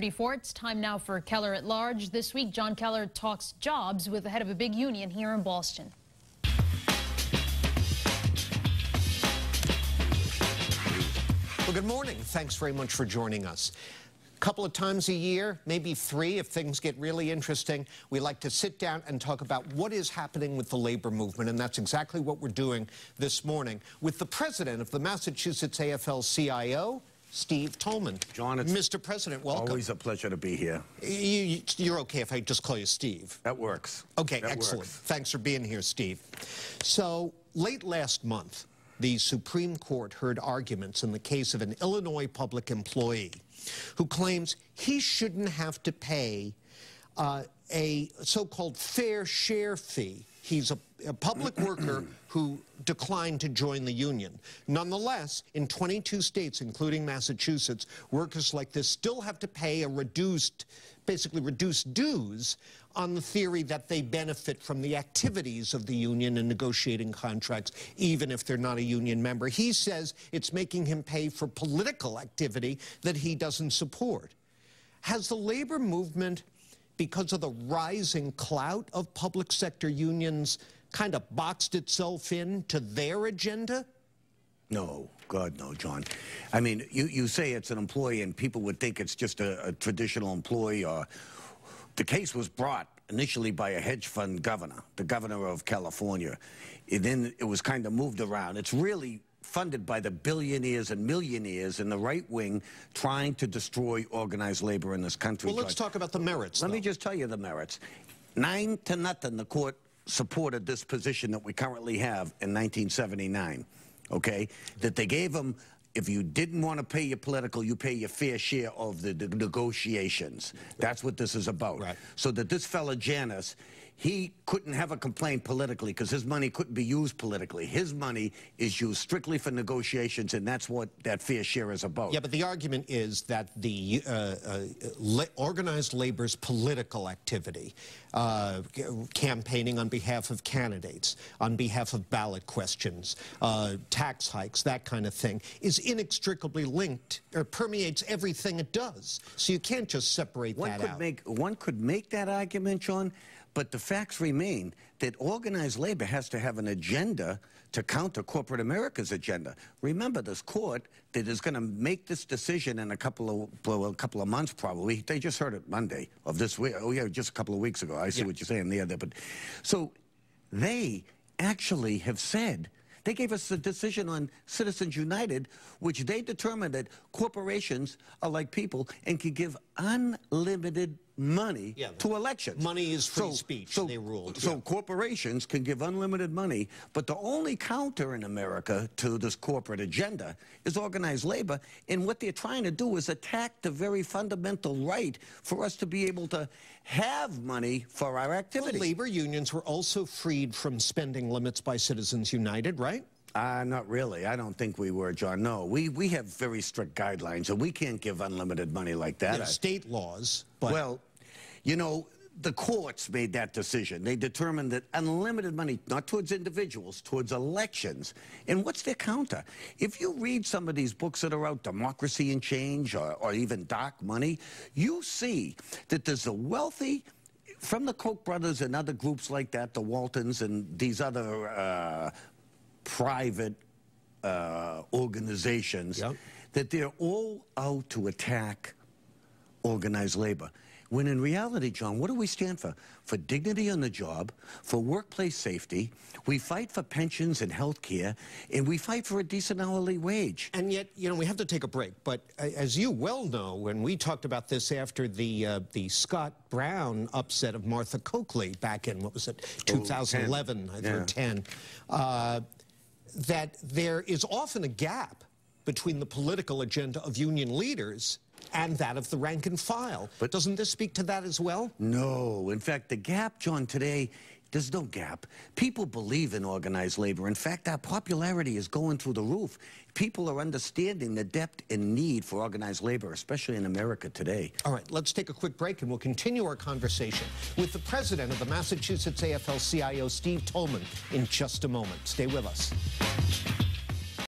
Deputy Fort. It's time now for Keller at Large. This week, John Keller talks jobs with the head of a big union here in Boston. Well, good morning. Thanks very much for joining us. A couple of times a year, maybe three if things get really interesting, we like to sit down and talk about what is happening with the labor movement, and that's exactly what we're doing this morning with the president of the Massachusetts AFL-CIO, Steve Tolman. John, it's Mr. President, welcome. Always a pleasure to be here. You're okay if I just call you Steve? That works. Okay, that excellent. Works. Thanks for being here, Steve. So, late last month, the Supreme Court heard arguments in the case of an Illinois public employee who claims he shouldn't have to pay a so-called fair share fee. He's a public worker who declined to join the union. Nonetheless, in 22 states, including Massachusetts, workers like this still have to pay a basically reduced dues on the theory that they benefit from the activities of the union in negotiating contracts, even if they're not a union member. He says it's making him pay for political activity that he doesn't support. Has the labor movement, because of the rising clout of public sector unions, kind of boxed itself into their agenda? No, God, no, John. I mean, you say it's an employee and people would think it's just a traditional employee. The case was brought initially by a hedge fund governor, the governor of California. And then it was kind of moved around. It's really funded by the billionaires and millionaires in the right wing trying to destroy organized labor in this country. Well, let's talk about the merits, Let me just tell you the merits. 9-0, the court supported this position that we currently have in 1979, okay? That they gave them, if you didn't want to pay your political, you pay your fair share of the negotiations. That's what this is about. Right. So that this fella, Janus, he couldn't have a complaint politically because his money couldn't be used politically. His money is used strictly for negotiations, and that's what that fair share is about. Yeah, but the argument is that the organized labor's political activity, campaigning on behalf of candidates, on behalf of ballot questions, tax hikes, that kind of thing, is inextricably linked or permeates everything it does. So you can't just separate that out. One could make that argument, John, but the facts remain that organized labor has to have an agenda to counter corporate America's agenda. Remember, this court that is going to make this decision in a couple of months, probably. They just heard it Monday of this week. Oh, yeah, just a couple of weeks ago. I see what you're saying there. But so they actually have said, they gave us a decision on Citizens United, which they determined that corporations are like people and can give unlimited money to elections. Money is free speech, they ruled. So corporations can give unlimited money, but the only counter in America to this corporate agenda is organized labor, and what they're trying to do is attack the very fundamental right for us to be able to have money for our activities. Well, labor unions were also freed from spending limits by Citizens United, right? Not really. I don't think we were, John. No, we have very strict guidelines, and we can't give unlimited money like that. Yeah, state laws, but... Well, you know, the courts made that decision. They determined that unlimited money, not towards individuals, towards elections. And what's their counter? If you read some of these books that are out, Democracy and Change, or even Dark Money, you see that there's a wealthy, from the Koch brothers and other groups like that, the Waltons and these other private organizations, that they're all out to attack organized labor. When in reality, John, what do we stand for? For dignity on the job, for workplace safety, we fight for pensions and health care, and we fight for a decent hourly wage. And yet, you know, we have to take a break, but as you well know, when we talked about this after the Scott Brown upset of Martha Coakley back in, what was it, 2011, I think, 10, that there is often a gap between the political agenda of union leaders and that of the rank and file. But doesn't this speak to that as well? No. In fact, the gap, John, today, there's no gap. People believe in organized labor. In fact, our popularity is going through the roof. People are understanding the depth and need for organized labor, especially in America today. All right, let's take a quick break, and we'll continue our conversation with the president of the Massachusetts AFL-CIO, Steve Tolman, in just a moment. Stay with us.